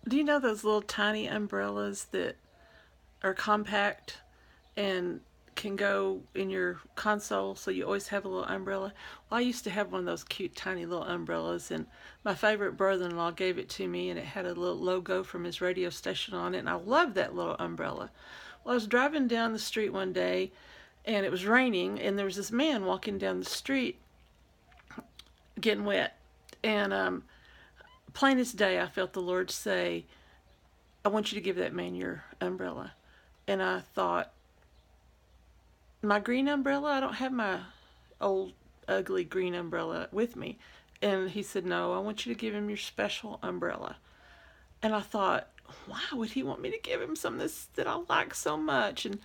Do you know those little tiny umbrellas that are compact and can go in your console, so you always have a little umbrella? Well, I used to have one of those cute tiny little umbrellas, and my favorite brother-in-law gave it to me, and it had a little logo from his radio station on it, and I loved that little umbrella. Well, I was driving down the street one day, and it was raining, and there was this man walking down the street getting wet. And plain as day, I felt the Lord say, I want you to give that man your umbrella. And I thought, my green umbrella? I don't have my old, ugly green umbrella with me. And he said, no, I want you to give him your special umbrella. And I thought, why would he want me to give him something that I like so much? And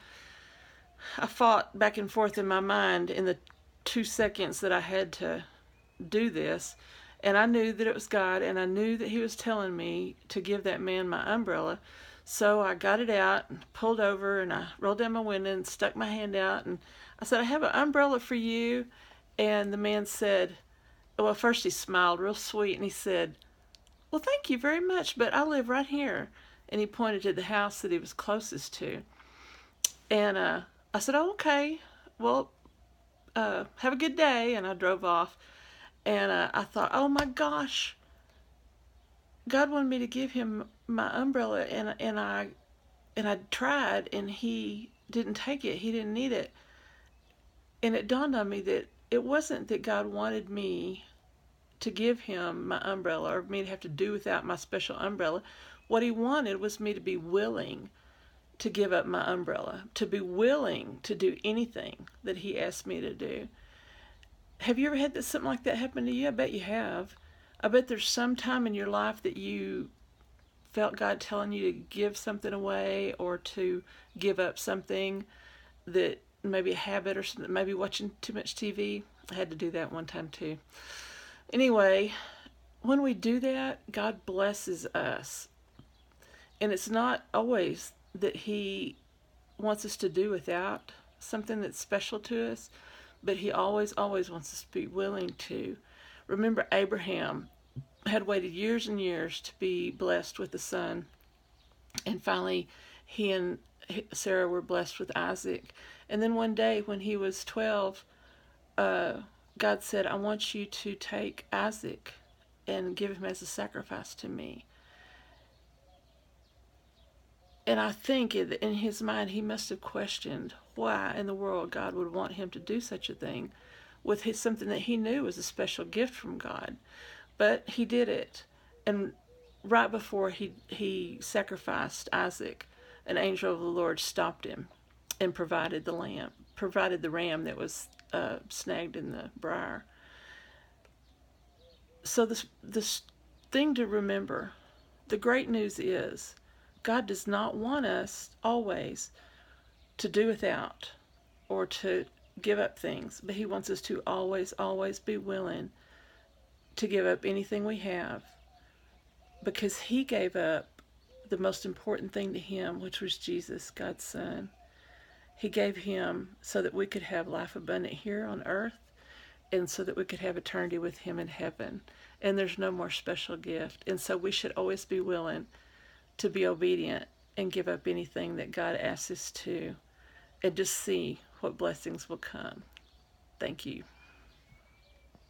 I fought back and forth in my mind in the 2 seconds that I had to do this. And I knew that it was God, and I knew that He was telling me to give that man my umbrella. So I got it out and pulled over, and I rolled down my window and stuck my hand out, and I said, I have an umbrella for you. And the man said, well, first he smiled real sweet, and he said, well, thank you very much, but I live right here. And he pointed to the house that he was closest to. And I said, oh, okay, well, have a good day. And I drove off. And I thought, oh my gosh, God wanted me to give him my umbrella, and I tried, and he didn't take it. He didn't need it. And it dawned on me that it wasn't that God wanted me to give him my umbrella or me to have to do without my special umbrella. What he wanted was me to be willing to give up my umbrella, to be willing to do anything that he asked me to do. Have you ever had something like that happen to you? I bet you have. I bet there's some time in your life that you felt God telling you to give something away or to give up something, that maybe a habit or something, maybe watching too much TV. I had to do that one time too. Anyway, when we do that, God blesses us. And it's not always that He wants us to do without something that's special to us, but He always, always wants us to be willing to. Remember, Abraham had waited years and years to be blessed with a son, and finally he and Sarah were blessed with Isaac. And then one day when he was 12, God said, I want you to take Isaac and give him as a sacrifice to me. And I think in his mind he must have questioned why in the world God would want him to do such a thing with something that he knew was a special gift from God. But he did it. And right before he sacrificed Isaac, an angel of the Lord stopped him and provided the ram that was snagged in the briar. So this thing to remember, the great news is, God does not want us always to do without or to give up things, but He wants us to always, always be willing to give up anything we have, because He gave up the most important thing to Him, which was Jesus, God's Son. He gave Him so that we could have life abundant here on earth, and so that we could have eternity with Him in heaven. And there's no more special gift. And so we should always be willing to be obedient and give up anything that God asks us to, and just see what blessings will come. Thank you.